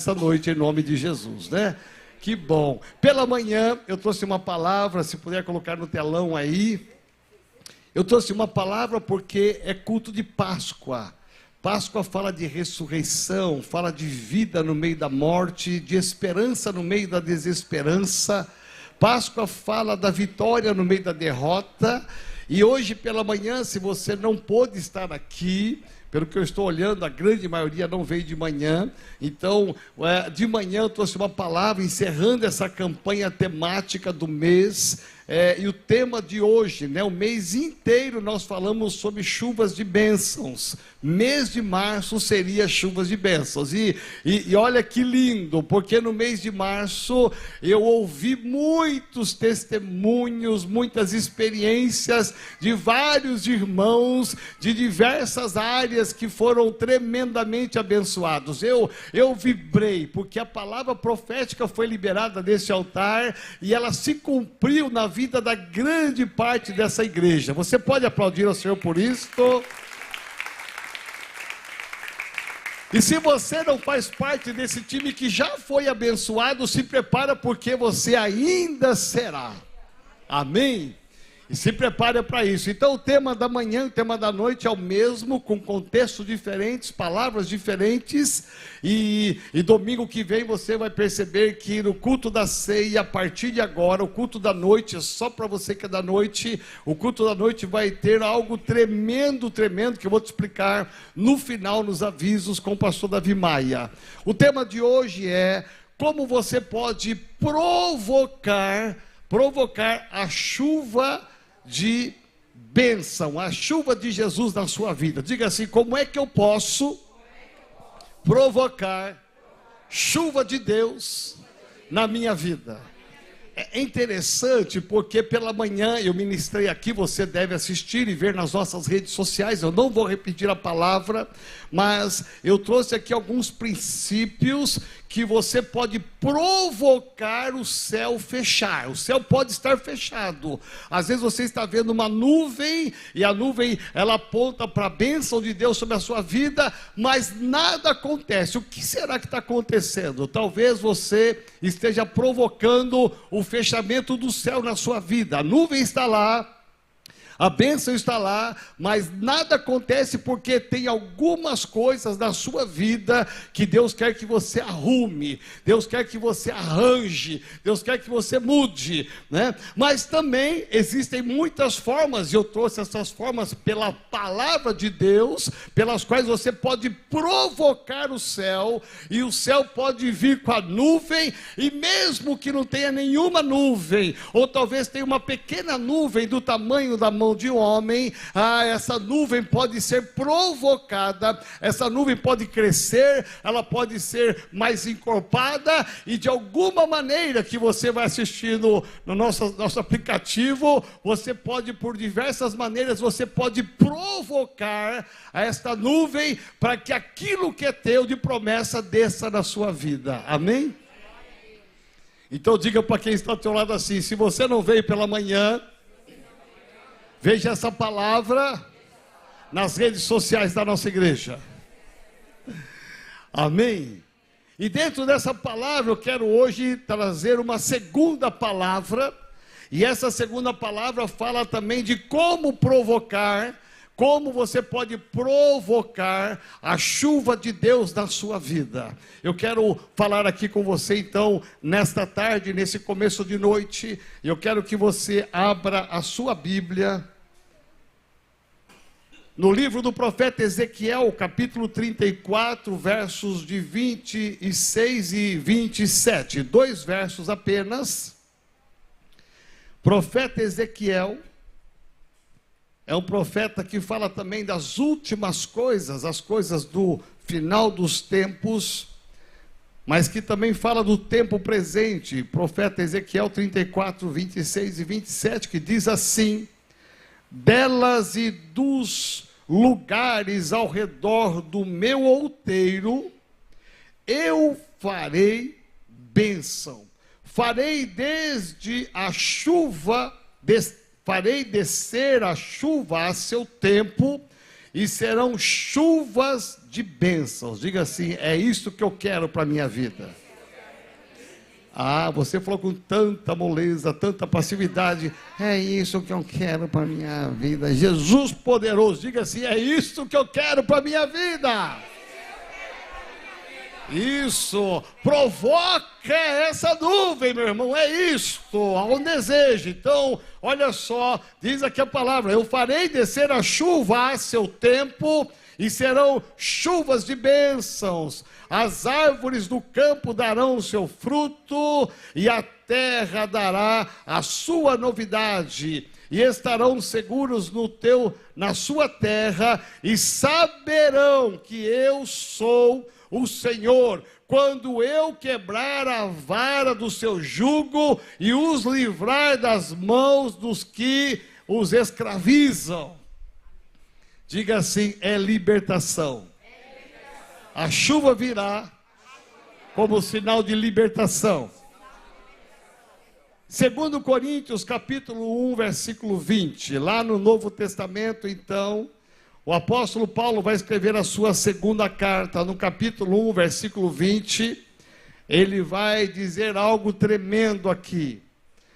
essa noite em nome de Jesus, né? Que bom. Pela manhã eu trouxe uma palavra, se puder colocar no telão aí. Eu trouxe uma palavra porque é culto de Páscoa. Páscoa fala de ressurreição, fala de vida no meio da morte, de esperança no meio da desesperança. Páscoa fala da vitória no meio da derrota. E hoje pela manhã, se você não pôde estar aqui, pelo que eu estou olhando, a grande maioria não veio de manhã. Então, de manhã eu trouxe uma palavra encerrando essa campanha temática do mês. E o tema de hoje, né, o mês inteiro nós falamos sobre chuvas de bênçãos. Mês de março seria chuvas de bênçãos. E olha que lindo, porque no mês de março eu ouvi muitos testemunhos, muitas experiências de vários irmãos de diversas áreas que foram tremendamente abençoados. Eu vibrei, porque a palavra profética foi liberada nesse altar e ela se cumpriu na vida da grande parte dessa igreja. Você pode aplaudir ao Senhor por isto? E se você não faz parte desse time que já foi abençoado, se prepara porque você ainda será. Amém? E se prepare para isso. Então o tema da manhã e o tema da noite é o mesmo, com contextos diferentes, palavras diferentes. E domingo que vem você vai perceber que no culto da ceia, a partir de agora, o culto da noite, é só para você que é da noite, o culto da noite vai ter algo tremendo, tremendo, que eu vou te explicar no final, nos avisos, com o pastor Davi Maia. O tema de hoje é como você pode provocar a chuva de bênção, a chuva de Jesus na sua vida. Diga assim: como é que eu posso provocar chuva de Deus na minha vida? É interessante porque pela manhã eu ministrei aqui, você deve assistir e ver nas nossas redes sociais. Eu não vou repetir a palavra, mas eu trouxe aqui alguns princípios que você pode provocar o céu fechar. O céu pode estar fechado. Às vezes você está vendo uma nuvem, e a nuvem ela aponta para a bênção de Deus sobre a sua vida, mas nada acontece. O que será que está acontecendo? Talvez você esteja provocando o fechamento do céu na sua vida. A nuvem está lá, a bênção está lá, mas nada acontece porque tem algumas coisas na sua vida que Deus quer que você arrume, Deus quer que você arranje, Deus quer que você mude, né? Mas também existem muitas formas, e eu trouxe essas formas pela palavra de Deus, pelas quais você pode provocar o céu, e o céu pode vir com a nuvem, e mesmo que não tenha nenhuma nuvem, ou talvez tenha uma pequena nuvem do tamanho da mão de um homem, essa nuvem pode ser provocada, essa nuvem pode crescer, ela pode ser mais encorpada, e de alguma maneira que você vai assistir no nosso aplicativo, você pode, por diversas maneiras, você pode provocar esta nuvem para que aquilo que é teu de promessa desça na sua vida. Amém? Então diga para quem está ao teu lado assim: se você não veio pela manhã, veja essa palavra nas redes sociais da nossa igreja. Amém? E dentro dessa palavra eu quero hoje trazer uma segunda palavra. E essa segunda palavra fala também de como você pode provocar a chuva de Deus na sua vida. Eu quero falar aqui com você então, nesta tarde, nesse começo de noite. Eu quero que você abra a sua Bíblia no livro do profeta Ezequiel, capítulo 34, versos de 26 e 27. 2 versos apenas. Profeta Ezequiel é um profeta que fala também das últimas coisas, as coisas do final dos tempos, mas que também fala do tempo presente. Profeta Ezequiel 34, 26 e 27, que diz assim: delas e dos lugares ao redor do meu outeiro, eu farei bênção. Farei farei descer a chuva a seu tempo, e serão chuvas de bênçãos. Diga assim: é isso que eu quero para a minha vida. Ah, você falou com tanta moleza, tanta passividade. É isso que eu quero para a minha vida. Jesus poderoso, diga assim: é isso que eu quero para a minha vida. Isso, provoca essa nuvem, meu irmão, é isto, há um desejo. Então, olha só, diz aqui a palavra: eu farei descer a chuva a seu tempo, e serão chuvas de bênçãos. As árvores do campo darão o seu fruto, e a terra dará a sua novidade. E estarão seguros na sua terra, e saberão que eu sou o Senhor, quando eu quebrar a vara do seu jugo e os livrar das mãos dos que os escravizam. Diga assim: é libertação. A chuva virá como sinal de libertação. 2 Coríntios capítulo 1, versículo 20, lá no Novo Testamento, então, o apóstolo Paulo vai escrever a sua segunda carta, no capítulo 1, versículo 20, ele vai dizer algo tremendo aqui.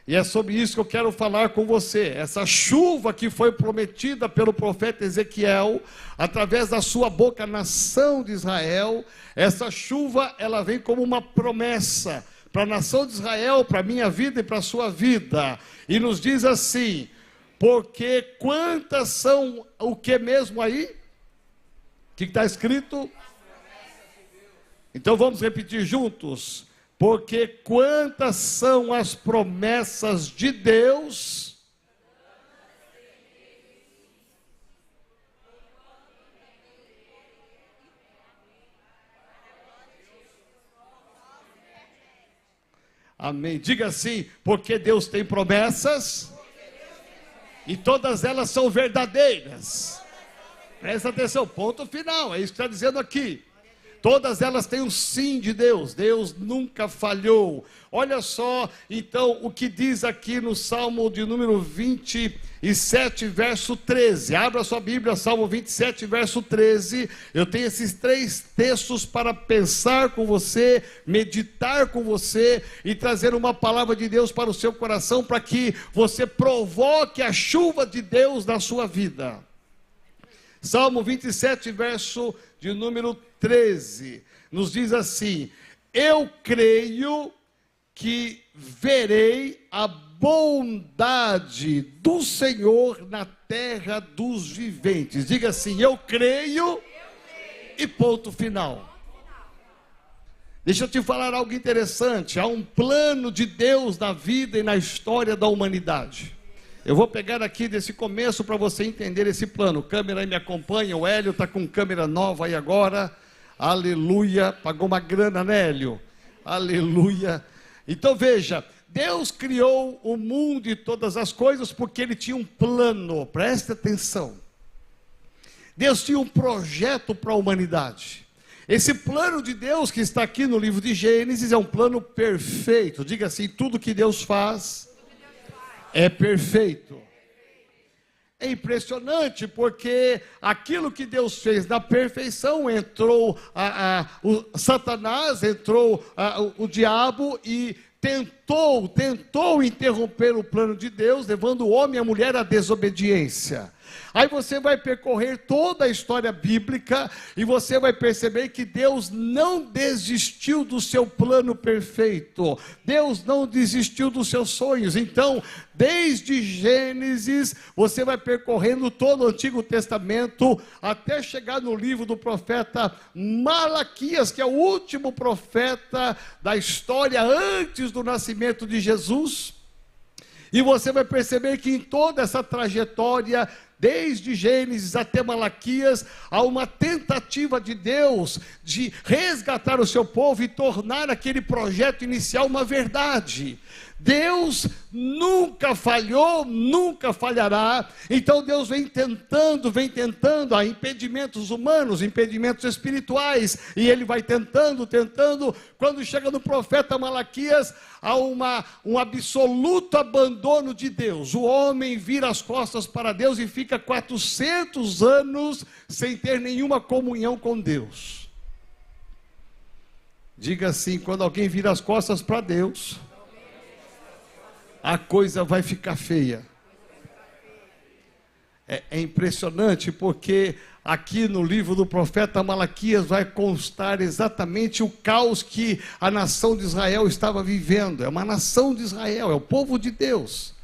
E é sobre isso que eu quero falar com você. Essa chuva que foi prometida pelo profeta Ezequiel, através da sua boca à nação de Israel, essa chuva, ela vem como uma promessa para a nação de Israel, para a minha vida e para a sua vida. E nos diz assim: porque quantas são, o que mesmo aí? O que está escrito? Então vamos repetir juntos. Porque quantas são as promessas de Deus? Amém. Diga assim: porque Deus tem promessas e todas elas são verdadeiras. Presta atenção, ponto final, é isso que está dizendo aqui. Todas elas têm um sim de Deus. Deus nunca falhou. Olha só, então, o que diz aqui no Salmo de número 27, verso 13. Abra sua Bíblia, Salmo 27, verso 13. Eu tenho esses 3 textos para pensar com você, meditar com você e trazer uma palavra de Deus para o seu coração, para que você provoque a chuva de Deus na sua vida. Salmo 27, verso de número 13, nos diz assim: eu creio que verei a bondade do Senhor na terra dos viventes. Diga assim: eu creio, e ponto final. Deixa eu te falar algo interessante. Há um plano de Deus na vida e na história da humanidade. Eu vou pegar aqui desse começo para você entender esse plano. Câmera aí me acompanha, o Hélio está com câmera nova aí agora. Aleluia, pagou uma grana, né, Hélio? Aleluia. Então veja, Deus criou o mundo e todas as coisas porque Ele tinha um plano, preste atenção. Deus tinha um projeto para a humanidade. Esse plano de Deus que está aqui no livro de Gênesis é um plano perfeito. Diga assim: tudo que Deus faz é perfeito. É impressionante porque aquilo que Deus fez na perfeição, entrou o Satanás, entrou o diabo e tentou interromper o plano de Deus, levando o homem e a mulher à desobediência. Aí você vai percorrer toda a história bíblica e você vai perceber que Deus não desistiu do seu plano perfeito. Deus não desistiu dos seus sonhos. Então, desde Gênesis, você vai percorrendo todo o Antigo Testamento até chegar no livro do profeta Malaquias, que é o último profeta da história antes do nascimento de Jesus. E você vai perceber que em toda essa trajetória, desde Gênesis até Malaquias, há uma tentativa de Deus de resgatar o seu povo e tornar aquele projeto inicial uma verdade. Deus nunca falhou, nunca falhará. Então Deus vem tentando, há impedimentos humanos, impedimentos espirituais, e Ele vai tentando. Quando chega no profeta Malaquias, há um absoluto abandono de Deus. O homem vira as costas para Deus e fica fica 400 anos sem ter nenhuma comunhão com Deus. Diga assim: quando alguém vira as costas para Deus, a coisa vai ficar feia. É impressionante, porque aqui no livro do profeta Malaquias vai constar exatamente o caos que a nação de Israel estava vivendo. É uma nação de Israel, é o povo de Deus.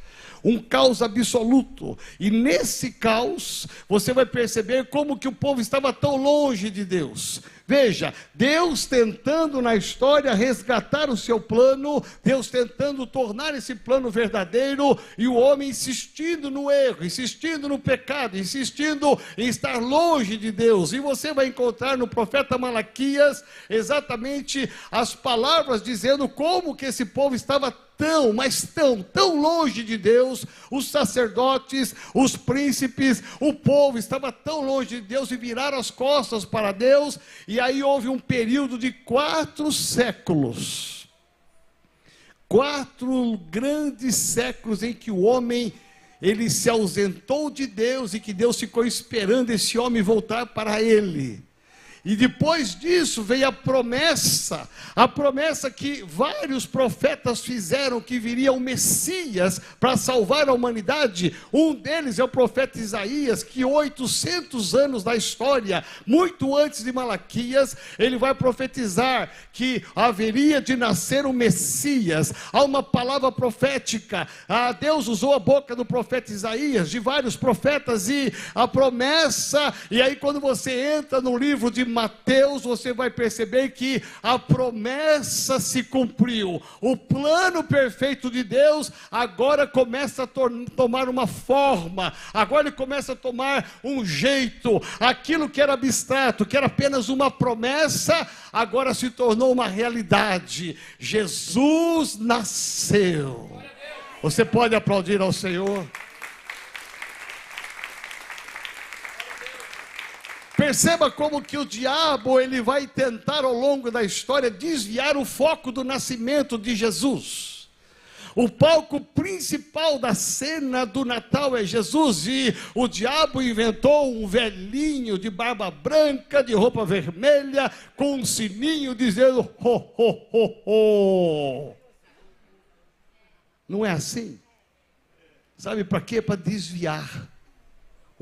Um caos absoluto. E nesse caos, você vai perceber como que o povo estava tão longe de Deus. Veja, Deus tentando na história resgatar o seu plano, Deus tentando tornar esse plano verdadeiro, e o homem insistindo no erro, insistindo no pecado, insistindo em estar longe de Deus. E você vai encontrar no profeta Malaquias exatamente as palavras dizendo como que esse povo estava tão longe de Deus. Os sacerdotes, os príncipes, o povo estava tão longe de Deus e viraram as costas para Deus. E aí houve um período de 4 séculos, 4 grandes séculos em que o homem, ele se ausentou de Deus, e que Deus ficou esperando esse homem voltar para ele. E depois disso veio a promessa que vários profetas fizeram, que viria o Messias para salvar a humanidade. Um deles é o profeta Isaías, que 800 anos da história, muito antes de Malaquias, ele vai profetizar que haveria de nascer o Messias. Há uma palavra profética, Deus usou a boca do profeta Isaías, de vários profetas, e a promessa, e aí quando você entra no livro de Mateus, você vai perceber que a promessa se cumpriu. O plano perfeito de Deus agora começa a tomar uma forma, agora ele começa a tomar um jeito. Aquilo que era abstrato, que era apenas uma promessa, agora se tornou uma realidade. Jesus nasceu. Você pode aplaudir ao Senhor? Perceba como que o diabo, ele vai tentar ao longo da história desviar o foco do nascimento de Jesus. O palco principal da cena do Natal é Jesus, e o diabo inventou um velhinho de barba branca, de roupa vermelha, com um sininho dizendo ho, ho, ho, ho. Não é assim? Sabe para quê? Para desviar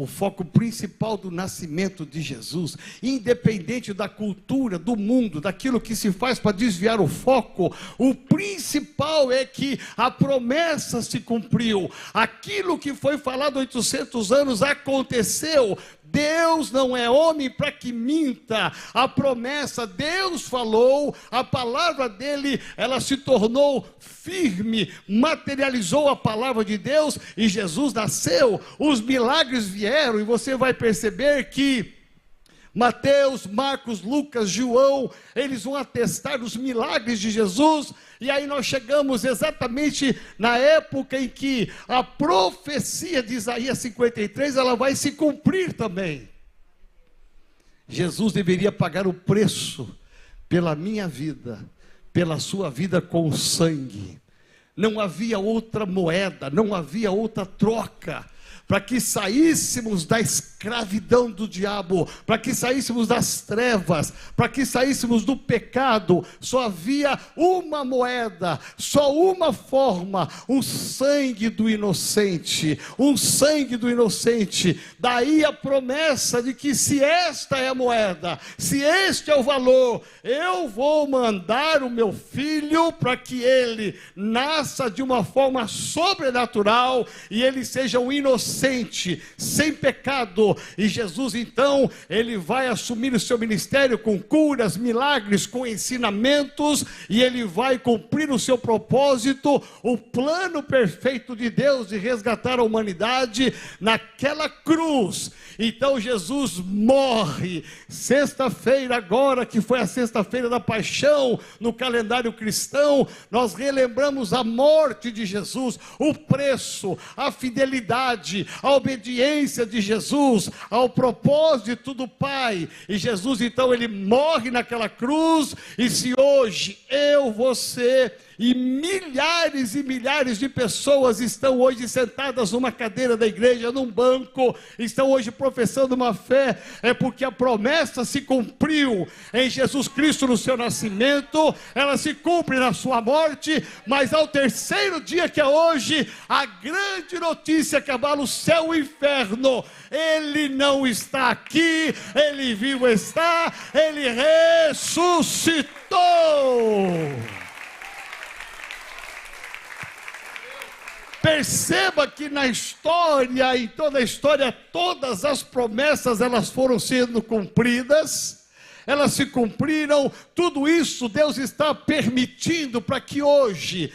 o foco principal do nascimento de Jesus. Independente da cultura, do mundo, daquilo que se faz para desviar o foco, o principal é que a promessa se cumpriu. Aquilo que foi falado 800 anos aconteceu. Deus não é homem para que minta. A promessa, Deus falou, a palavra dele, ela se tornou firme, materializou a palavra de Deus, e Jesus nasceu. Os milagres vieram, e você vai perceber que Mateus, Marcos, Lucas, João, eles vão atestar os milagres de Jesus. E aí nós chegamos exatamente na época em que a profecia de Isaías 53, ela vai se cumprir também. Jesus deveria pagar o preço pela minha vida, pela sua vida com sangue. Não havia outra moeda, não havia outra troca. Para que saíssemos da escravidão do diabo, para que saíssemos das trevas, para que saíssemos do pecado, só havia uma moeda, só uma forma: o sangue do inocente, um sangue do inocente. Daí a promessa de que, se esta é a moeda, se este é o valor, eu vou mandar o meu filho para que ele nasça de uma forma sobrenatural, e ele seja um inocente, sem pecado. E Jesus então, ele vai assumir o seu ministério com curas, milagres, com ensinamentos, e ele vai cumprir o seu propósito, o plano perfeito de Deus de resgatar a humanidade naquela cruz. Então Jesus morre, sexta-feira agora, que foi a sexta-feira da paixão no calendário cristão, nós relembramos a morte de Jesus, o preço, a fidelidade, a obediência de Jesus ao propósito do Pai. E Jesus, então, ele morre naquela cruz. E se hoje eu, você e milhares de pessoas estão hoje sentadas numa cadeira da igreja, num banco, estão hoje professando uma fé, é porque a promessa se cumpriu em Jesus Cristo no seu nascimento, ela se cumpre na sua morte, mas ao terceiro dia, que é hoje, a grande notícia que abala o céu e o inferno: ele não está aqui, ele vivo está, ele ressuscitou. Perceba que na história, em toda a história, todas as promessas elas foram sendo cumpridas, elas se cumpriram. Tudo isso Deus está permitindo para que hoje,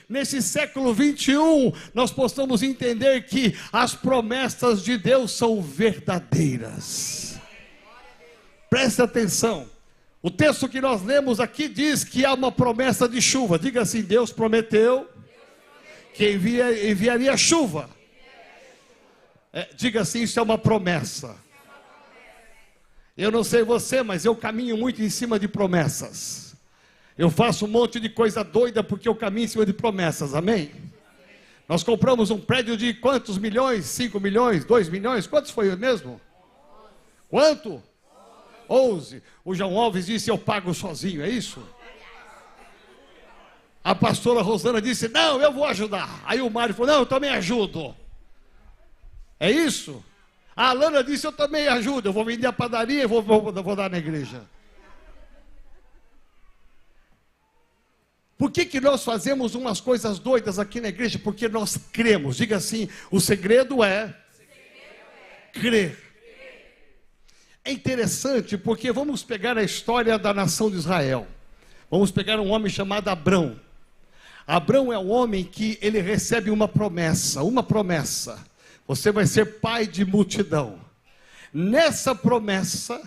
nesse século 21, nós possamos entender que as promessas de Deus são verdadeiras. Preste atenção, o texto que nós lemos aqui diz que há uma promessa de chuva. Diga assim: Deus prometeu que enviaria chuva. Diga assim: isso é uma promessa. Eu não sei você, mas eu caminho muito em cima de promessas. Eu faço um monte de coisa doida porque eu caminho em cima de promessas, amém? Nós compramos um prédio de quantos milhões? 5 milhões, 2 milhões, quantos foi mesmo? Quanto? 11. O João Alves disse: eu pago sozinho, é isso? A pastora Rosana disse: não, eu vou ajudar. Aí o Mário falou: não, eu também ajudo. É isso? A Alana disse: eu também ajudo, eu vou vender a padaria e vou dar na igreja. Por que nós fazemos umas coisas doidas aqui na igreja? Porque nós cremos. Diga assim: o segredo é crer. É interessante porque vamos pegar a história da nação de Israel. Vamos pegar um homem chamado Abrão. Abrão é um homem que ele recebe uma promessa. Você vai ser pai de multidão. Nessa promessa,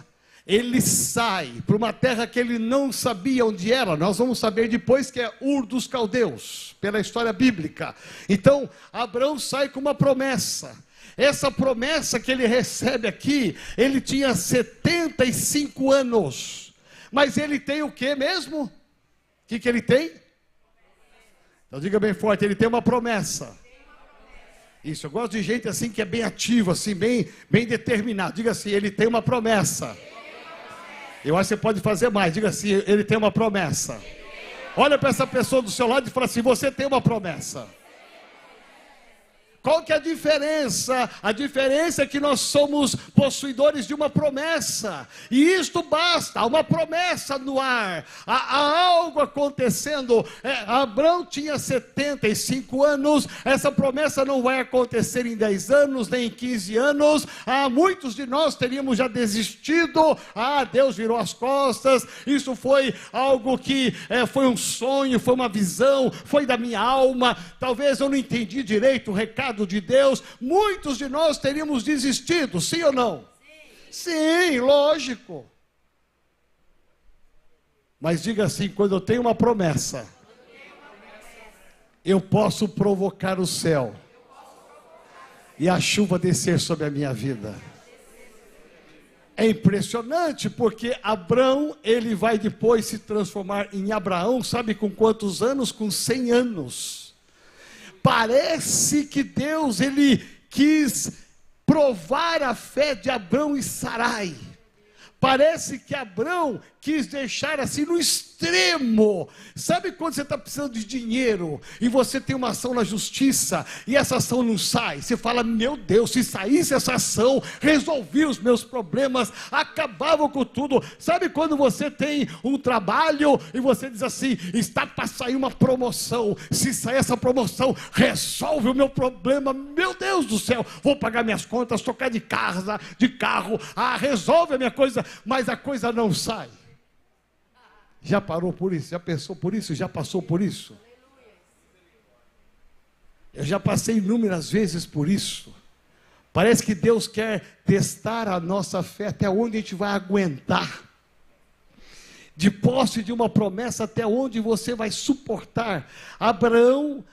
ele sai para uma terra que ele não sabia onde era. Nós vamos saber depois que é Ur dos Caldeus, pela história bíblica. Então, Abrão sai com uma promessa. Essa promessa que ele recebe aqui, ele tinha 75 anos. Mas ele tem o que mesmo? O que ele tem? Então diga bem forte: ele tem uma promessa. Isso, eu gosto de gente assim que é bem ativa, assim, bem determinado. Diga assim: ele tem uma promessa. Eu acho que você pode fazer mais. Diga assim: ele tem uma promessa. Olha para essa pessoa do seu lado e fala assim: você tem uma promessa. Qual que é a diferença? A diferença é que nós somos possuidores de uma promessa. E isto basta, há uma promessa no ar. Há algo acontecendo. Abrão tinha 75 anos. Essa promessa não vai acontecer em 10 anos, nem em 15 anos. Muitos de nós teríamos já desistido. Deus virou as costas. Isso foi algo que foi um sonho, foi uma visão, foi da minha alma. Talvez eu não entendi direito o recado de Deus. Muitos de nós teríamos desistido, sim ou não? Sim, lógico. Mas diga assim: quando eu tenho uma promessa, eu posso provocar o céu e a chuva descer sobre a minha vida. É impressionante porque Abrão, ele vai depois se transformar em Abraão, sabe com quantos anos? Com 100 anos. Parece que Deus, ele quis provar a fé de Abrão e Sarai. Parece que Abrão quis deixar assim no extremo. Sabe quando você está precisando de dinheiro e você tem uma ação na justiça e essa ação não sai? Você fala: meu Deus, se saísse essa ação, resolvia os meus problemas, acabava com tudo. Sabe quando você tem um trabalho e você diz assim: está para sair uma promoção, se sair essa promoção, resolve o meu problema, meu Deus do céu, vou pagar minhas contas, trocar de carro, resolve a minha coisa, mas a coisa não sai. Já parou por isso? Já pensou por isso? Já passou por isso? Eu já passei inúmeras vezes por isso. Parece que Deus quer testar a nossa fé até onde a gente vai aguentar. de posse de uma promessa até onde você vai suportar. Abraão,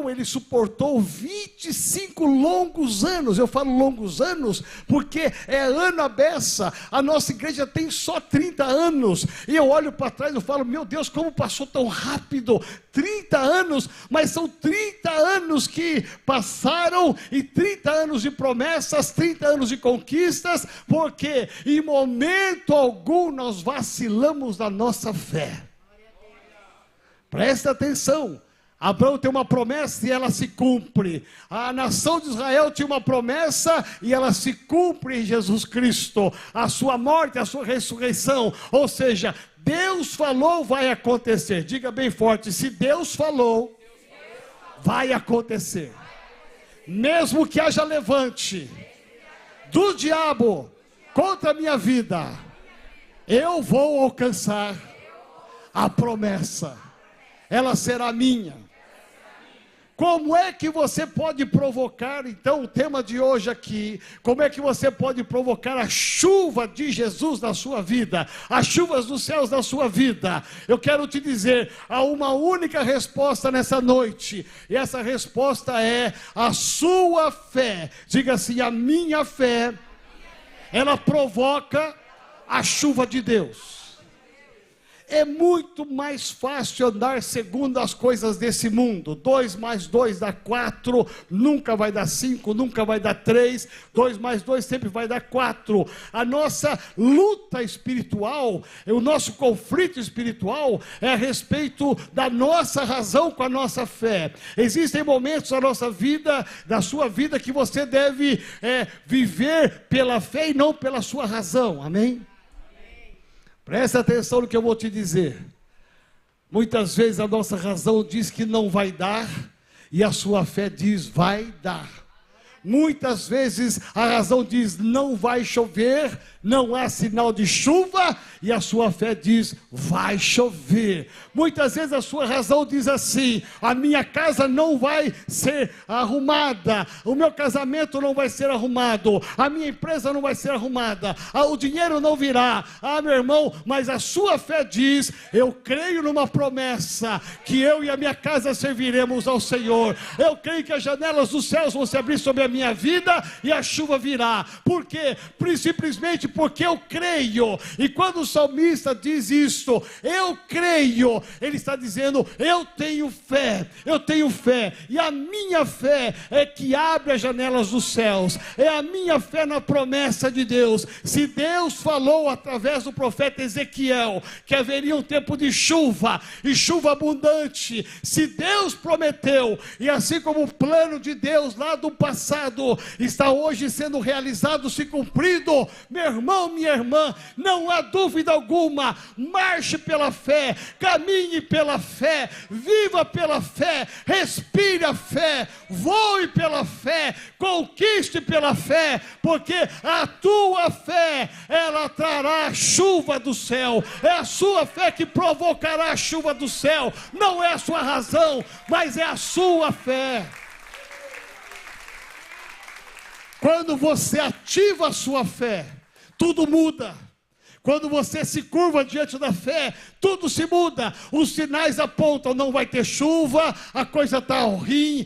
ele suportou 25 longos anos. Eu falo longos anos porque é ano à beça. A nossa igreja tem só 30 anos. E eu olho para trás e falo, meu Deus, como passou tão rápido. 30 anos, mas são 30 anos que passaram, e 30 anos de promessas, 30 anos de conquistas, porque em momento algum nós vacilamos da nossa fé. Presta atenção. Abraão tem uma promessa e ela se cumpre. A nação de Israel tinha uma promessa e ela se cumpre em Jesus Cristo. A sua morte, a sua ressurreição. Ou seja, Deus falou, vai acontecer. Diga bem forte, se Deus falou, vai acontecer. Mesmo que haja levante do diabo contra a minha vida, eu vou alcançar a promessa. Ela será minha. Como é que você pode provocar, então, o tema de hoje aqui, como é que você pode provocar a chuva de Jesus na sua vida, as chuvas dos céus na sua vida? Eu quero te dizer, há uma única resposta nessa noite, e essa resposta é a sua fé. Diga assim, a minha fé, ela provoca a chuva de Deus. É muito mais fácil andar segundo as coisas desse mundo. 2 mais 2 dá 4, nunca vai dar 5, nunca vai dar 3. 2 mais 2 sempre vai dar 4. A nossa luta espiritual, o nosso conflito espiritual é a respeito da nossa razão com a nossa fé. Existem momentos da nossa vida, da sua vida, que você deve viver pela fé e não pela sua razão. Amém? Presta atenção no que eu vou te dizer. Muitas vezes a nossa razão diz que não vai dar, e a sua fé diz vai dar. Muitas vezes a razão diz não vai chover, não há sinal de chuva, e a sua fé diz vai chover. Muitas vezes a sua razão diz assim, a minha casa não vai ser arrumada, o meu casamento não vai ser arrumado, a minha empresa não vai ser arrumada, o dinheiro não virá. Meu irmão, mas a sua fé diz, eu creio numa promessa, que eu e a minha casa serviremos ao Senhor. Eu creio que as janelas dos céus vão se abrir sobre a minha vida, e a chuva virá. Por quê? Simplesmente porque eu creio. E quando o salmista diz isto, eu creio, ele está dizendo, eu tenho fé, e a minha fé é que abre as janelas dos céus, é a minha fé na promessa de Deus. Se Deus falou através do profeta Ezequiel, que haveria um tempo de chuva, e chuva abundante, se Deus prometeu, e assim como o plano de Deus lá do passado, está hoje sendo realizado, se cumprido, meu irmão, minha irmã, não há dúvida alguma, marche pela fé, caminhe pela fé, viva pela fé, respire a fé, voe pela fé, conquiste pela fé, porque a tua fé, ela trará a chuva do céu. É a sua fé que provocará a chuva do céu, não é a sua razão, mas é a sua fé. Quando você ativa a sua fé, tudo muda. Quando você se curva diante da fé, tudo se muda. Os sinais apontam, não vai ter chuva, a coisa está ruim,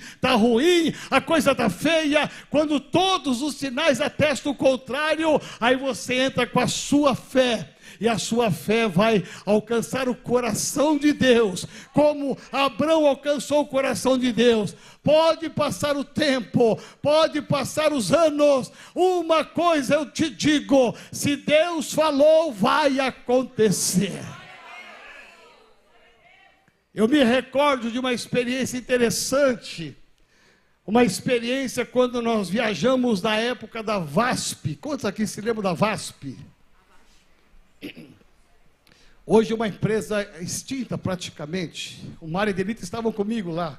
a coisa está feia. Quando todos os sinais atestam o contrário, aí você entra com a sua fé. E a sua fé vai alcançar o coração de Deus, como Abraão alcançou o coração de Deus. Pode passar o tempo, pode passar os anos, uma coisa eu te digo, se Deus falou, vai acontecer. Eu me recordo de uma experiência interessante, uma experiência quando nós viajamos na época da VASP. Quantos aqui se lembram da VASP? Hoje uma empresa extinta praticamente. O Mário e Delita estavam comigo lá.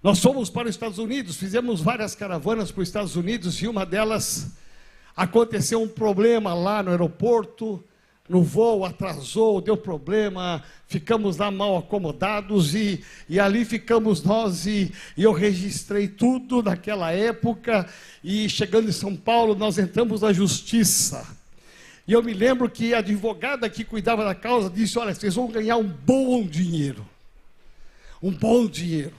Nós fomos para os Estados Unidos, fizemos várias caravanas para os Estados Unidos, e uma delas aconteceu um problema lá no aeroporto, no voo, atrasou, deu problema, ficamos lá mal acomodados, e ali ficamos nós, e eu registrei tudo naquela época, e chegando em São Paulo, nós entramos na justiça. E eu me lembro que a advogada que cuidava da causa disse, olha, vocês vão ganhar um bom dinheiro. Um bom dinheiro.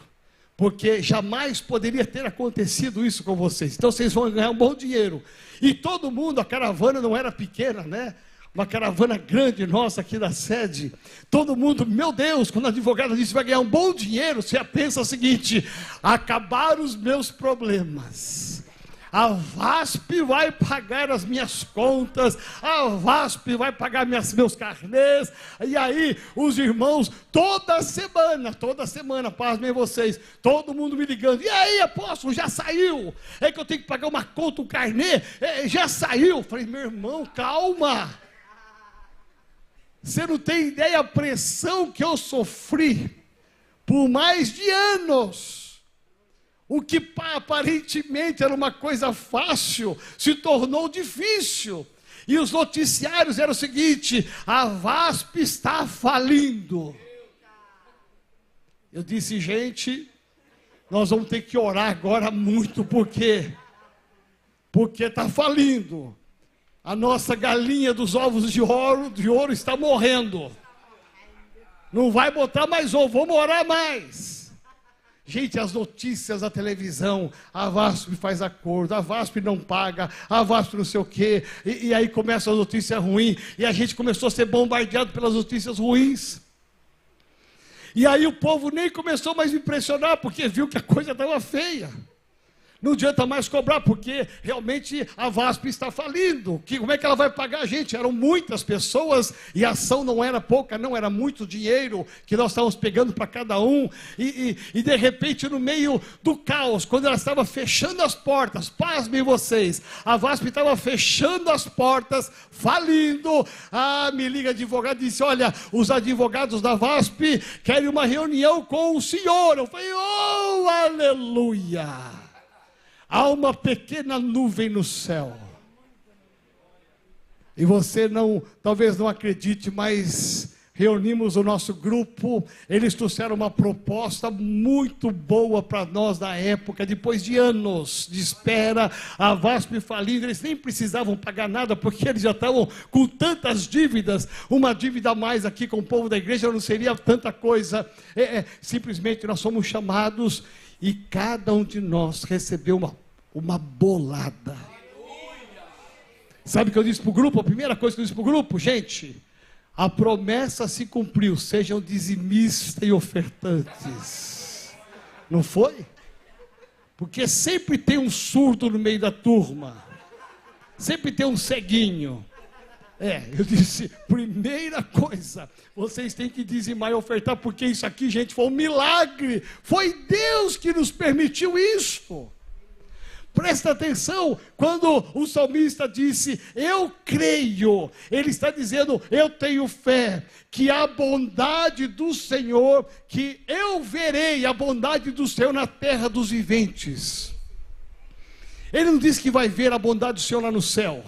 Porque jamais poderia ter acontecido isso com vocês. Então vocês vão ganhar um bom dinheiro. E todo mundo, a caravana não era pequena, né? Uma caravana grande nossa aqui da sede. Todo mundo, meu Deus, quando a advogada disse vai ganhar um bom dinheiro, você pensa o seguinte, acabaram os meus problemas. A VASP vai pagar as minhas contas, a VASP vai pagar meus carnês. E aí, os irmãos, toda semana, pasmem vocês, todo mundo me ligando. E aí, apóstolo, já saiu? É que eu tenho que pagar uma conta, um carnê? Já saiu? Eu falei, meu irmão, calma. Você não tem ideia a pressão que eu sofri por mais de anos. O que aparentemente era uma coisa fácil, se tornou difícil. E os noticiários eram o seguinte, a VASP está falindo. Eu disse, gente, nós vamos ter que orar agora muito, porque está falindo. A nossa galinha dos ovos de ouro está morrendo. Não vai botar mais ovo, vamos orar mais. Gente, as notícias da televisão, a VASP faz acordo, a VASP não paga, a VASP não sei o quê, e aí começa a notícia ruim, e a gente começou a ser bombardeado pelas notícias ruins. E aí o povo nem começou mais a me impressionar, porque viu que a coisa estava feia. Não adianta mais cobrar, porque realmente a VASP está falindo. Como é que ela vai pagar a gente? Eram muitas pessoas e a ação não era pouca, não, era muito dinheiro que nós estávamos pegando para cada um. E de repente, no meio do caos, quando ela estava fechando as portas, pasmem vocês, a VASP estava fechando as portas, falindo. Me liga advogado e disse, olha, os advogados da VASP querem uma reunião com o senhor. Eu falei, oh, aleluia! Há uma pequena nuvem no céu. E você talvez não acredite, mas reunimos o nosso grupo. Eles trouxeram uma proposta muito boa para nós na época, depois de anos de espera, a VASP falindo, eles nem precisavam pagar nada, porque eles já estavam com tantas dívidas. Uma dívida a mais aqui com o povo da igreja não seria tanta coisa. Simplesmente nós somos chamados e cada um de nós recebeu uma bolada. Sabe o que eu disse para o grupo? A primeira coisa que eu disse para o grupo, gente, a promessa se cumpriu, sejam dizimistas e ofertantes. Não foi? Porque sempre tem um surdo no meio da turma, sempre tem um ceguinho. Eu disse, primeira coisa, vocês têm que dizimar e ofertar, porque isso aqui, gente, foi um milagre. Foi Deus que nos permitiu isso. Presta atenção, quando o salmista disse, eu creio, ele está dizendo, eu tenho fé, que a bondade do Senhor, que eu verei a bondade do Senhor na terra dos viventes. Ele não disse que vai ver a bondade do Senhor lá no céu,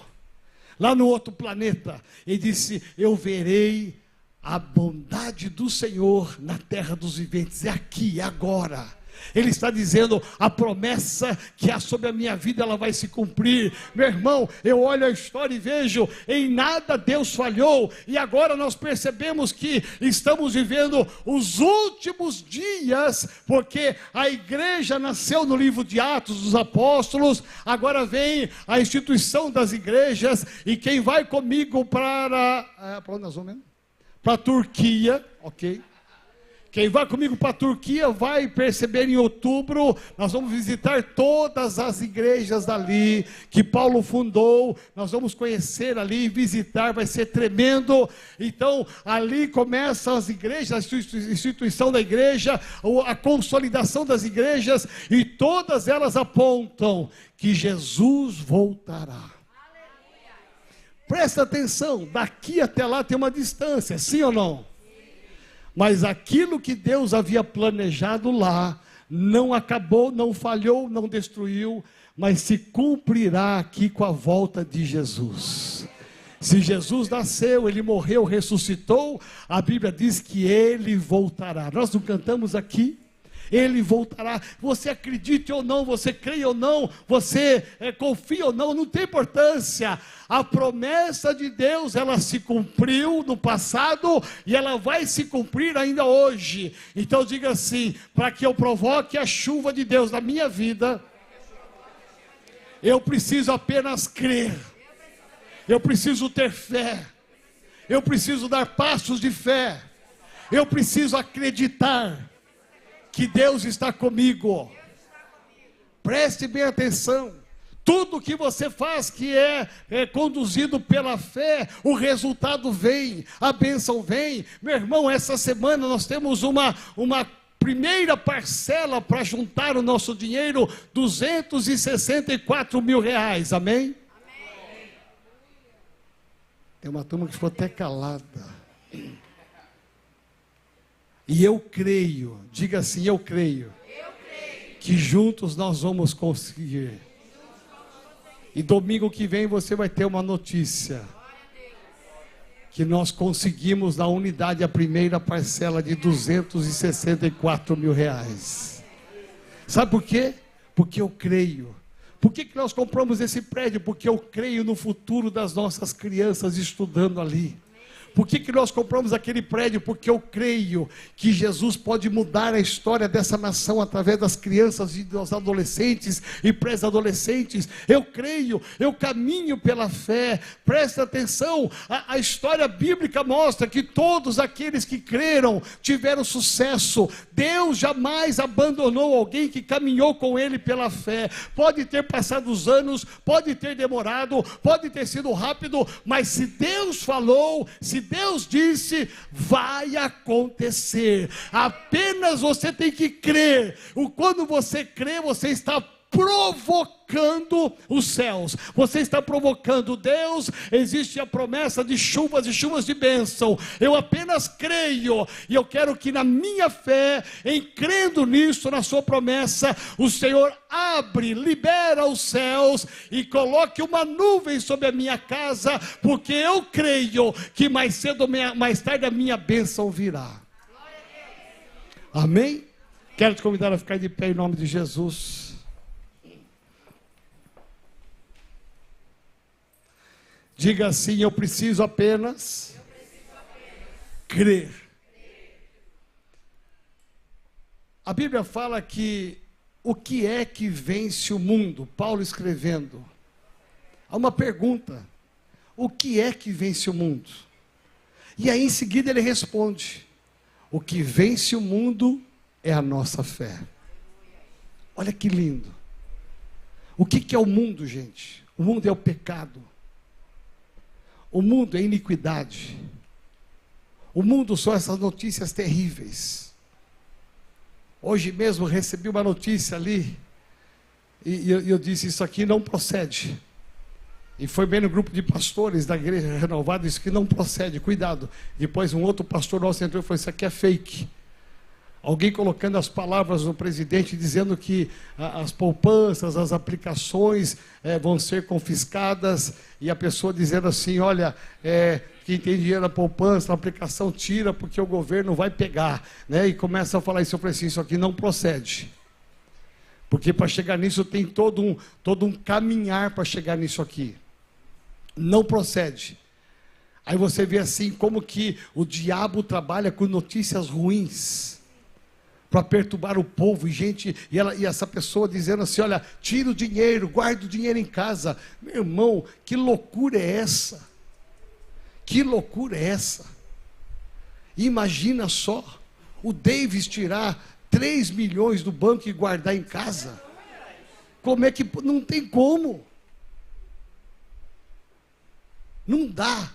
lá no outro planeta. Ele disse, eu verei a bondade do Senhor na terra dos viventes, é aqui, é agora. Ele está dizendo, a promessa que há sobre a minha vida, ela vai se cumprir. Meu irmão, eu olho a história e vejo, em nada Deus falhou. E agora nós percebemos que estamos vivendo os últimos dias, porque a igreja nasceu no livro de Atos dos Apóstolos, agora vem a instituição das igrejas, e quem vai comigo para onde nós vamos mesmo? Para a Turquia, ok? Quem vai comigo para a Turquia vai perceber em outubro, nós vamos visitar todas as igrejas dali, que Paulo fundou, nós vamos conhecer ali, visitar, vai ser tremendo. Então, ali começam as igrejas, a instituição da igreja, a consolidação das igrejas, e todas elas apontam que Jesus voltará. Presta atenção, daqui até lá tem uma distância, sim ou não? Mas aquilo que Deus havia planejado lá, não acabou, não falhou, não destruiu, mas se cumprirá aqui com a volta de Jesus. Se Jesus nasceu, Ele morreu, ressuscitou, a Bíblia diz que Ele voltará. Nós não cantamos aqui? Ele voltará. Você acredite ou não, você creia ou não, você confia ou não, não tem importância. A promessa de Deus, ela se cumpriu no passado e ela vai se cumprir ainda hoje. Então diga assim: para que eu provoque a chuva de Deus na minha vida, eu preciso apenas crer. Eu preciso ter fé. Eu preciso dar passos de fé. Eu preciso acreditar que Deus está comigo. Preste bem atenção. Tudo que você faz que é conduzido pela fé, o resultado vem, a bênção vem. Meu irmão, essa semana nós temos uma primeira parcela para juntar o nosso dinheiro, 264 mil reais, amém? Amém. Tem uma turma que ficou até calada. E eu creio, diga assim, eu creio, que juntos nós vamos conseguir. E domingo que vem você vai ter uma notícia, que nós conseguimos na unidade a primeira parcela de 264 mil reais. Sabe por quê? Porque eu creio. Por que nós compramos esse prédio? Porque eu creio no futuro das nossas crianças estudando ali. Por que nós compramos aquele prédio? Porque eu creio que Jesus pode mudar a história dessa nação através das crianças e dos adolescentes e pré-adolescentes. Eu creio, eu caminho pela fé. Presta atenção, a história bíblica mostra que todos aqueles que creram tiveram sucesso. Deus jamais abandonou alguém que caminhou com Ele pela fé. Pode ter passado os anos, pode ter demorado, pode ter sido rápido, mas se Deus falou, se Deus disse, vai acontecer. Apenas você tem que crer. Quando você crê, você está provocando os céus, você está provocando Deus. Existe a promessa de chuvas e chuvas de bênção. Eu apenas creio, e eu quero que na minha fé, em crendo nisso, na sua promessa, o Senhor abre, libera os céus e coloque uma nuvem sobre a minha casa, porque eu creio que mais cedo ou mais tarde a minha bênção virá. Amém? Quero te convidar a ficar de pé em nome de Jesus. Diga assim: eu preciso apenas crer. A Bíblia fala que o que é que vence o mundo? Paulo escrevendo. Há uma pergunta: o que é que vence o mundo? E aí em seguida ele responde: o que vence o mundo é a nossa fé. Olha que lindo. O que é o mundo, gente? O mundo é o pecado. O mundo é iniquidade. O mundo são essas notícias terríveis. Hoje mesmo recebi uma notícia ali, e eu disse: isso aqui não procede. E foi bem no grupo de pastores da igreja renovada: isso aqui não procede, cuidado. Depois um outro pastor nosso entrou e falou: isso aqui é fake. Alguém colocando as palavras do presidente, dizendo que as poupanças, as aplicações vão ser confiscadas, e a pessoa dizendo assim: olha, quem tem dinheiro na poupança, na aplicação, tira, porque o governo vai pegar, né? E começa a falar isso. Eu falei assim: isso aqui não procede, porque para chegar nisso tem todo um caminhar para chegar nisso aqui. Não procede. Aí você vê assim como que o diabo trabalha com notícias ruins para perturbar o povo, e essa pessoa dizendo assim: olha, tira o dinheiro, guarda o dinheiro em casa. Meu irmão, que loucura é essa? Que loucura é essa? Imagina só, o Davis tirar 3 milhões do banco e guardar em casa. Como é que, não tem como. Não dá.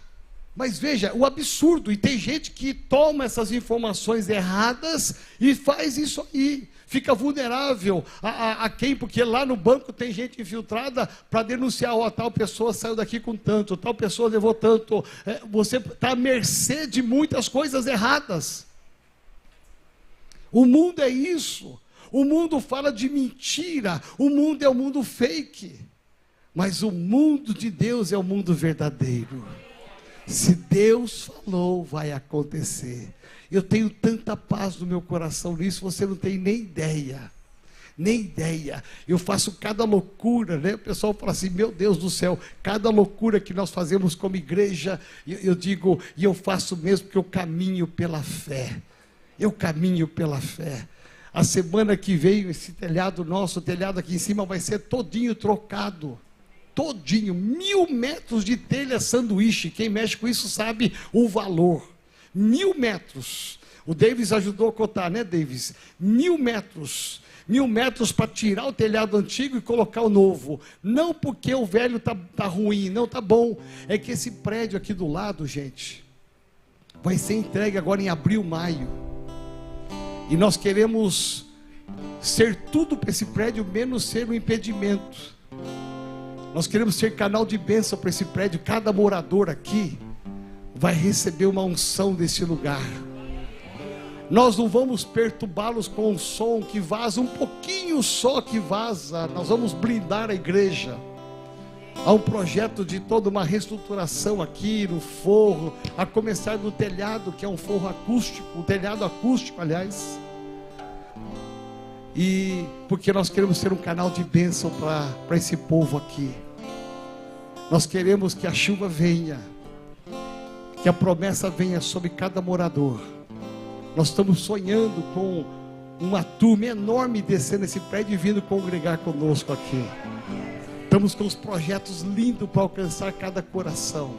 Mas veja, o absurdo, e tem gente que toma essas informações erradas e faz isso aí, fica vulnerável a quem? Porque lá no banco tem gente infiltrada para denunciar: ó, tal pessoa saiu daqui com tanto, tal pessoa levou tanto. Você está à mercê de muitas coisas erradas. O mundo é isso, o mundo fala de mentira, o mundo é o mundo fake, mas o mundo de Deus é o mundo verdadeiro. Se Deus falou, vai acontecer. Eu tenho tanta paz no meu coração nisso, você não tem nem ideia. Nem ideia. Eu faço cada loucura, né? O pessoal fala assim, meu Deus do céu, cada loucura que nós fazemos como igreja, eu digo, e eu faço mesmo porque eu caminho pela fé. Eu caminho pela fé. A semana que vem, esse telhado nosso, o telhado aqui em cima vai ser todinho trocado. Todinho, 1000 metros de telha sanduíche. Quem mexe com isso sabe o valor. 1000 metros. O Davis ajudou a cotar, né, Davis? 1000 metros. 1000 metros para tirar o telhado antigo e colocar o novo. Não porque o velho tá ruim, não, tá bom. É que esse prédio aqui do lado, gente, vai ser entregue agora em abril, maio. E nós queremos ser tudo para esse prédio, menos ser um impedimento. Nós queremos ser canal de bênção para esse prédio. Cada morador aqui vai receber uma unção desse lugar. Nós não vamos perturbá-los com um som que vaza, um pouquinho só que vaza. Nós vamos blindar a igreja. Há um projeto de toda uma reestruturação aqui no forro, a começar do telhado, que é um forro acústico, um telhado acústico, aliás. E porque nós queremos ser um canal de bênção para esse povo aqui. Nós queremos que a chuva venha, que a promessa venha sobre cada morador. Nós estamos sonhando com uma turma enorme descendo esse prédio e vindo congregar conosco aqui. Estamos com os projetos lindos para alcançar cada coração.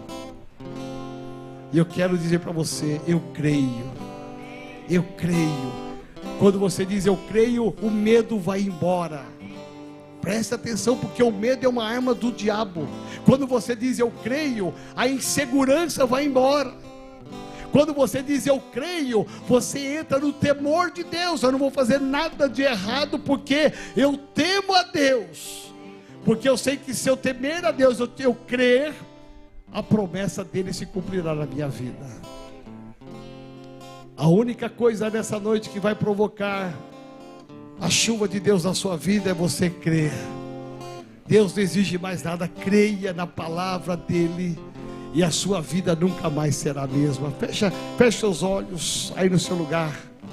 E eu quero dizer para você, eu creio. Eu creio. Quando você diz eu creio, o medo vai embora. Presta atenção, porque o medo é uma arma do diabo. Quando você diz eu creio, a insegurança vai embora. Quando você diz eu creio, você entra no temor de Deus. Eu não vou fazer nada de errado porque eu temo a Deus. Porque eu sei que se eu temer a Deus, eu crer, a promessa dele se cumprirá na minha vida. A única coisa nessa noite que vai provocar a chuva de Deus na sua vida é você crer. Deus não exige mais nada, creia na palavra dele e a sua vida nunca mais será a mesma. Fecha seus olhos aí no seu lugar.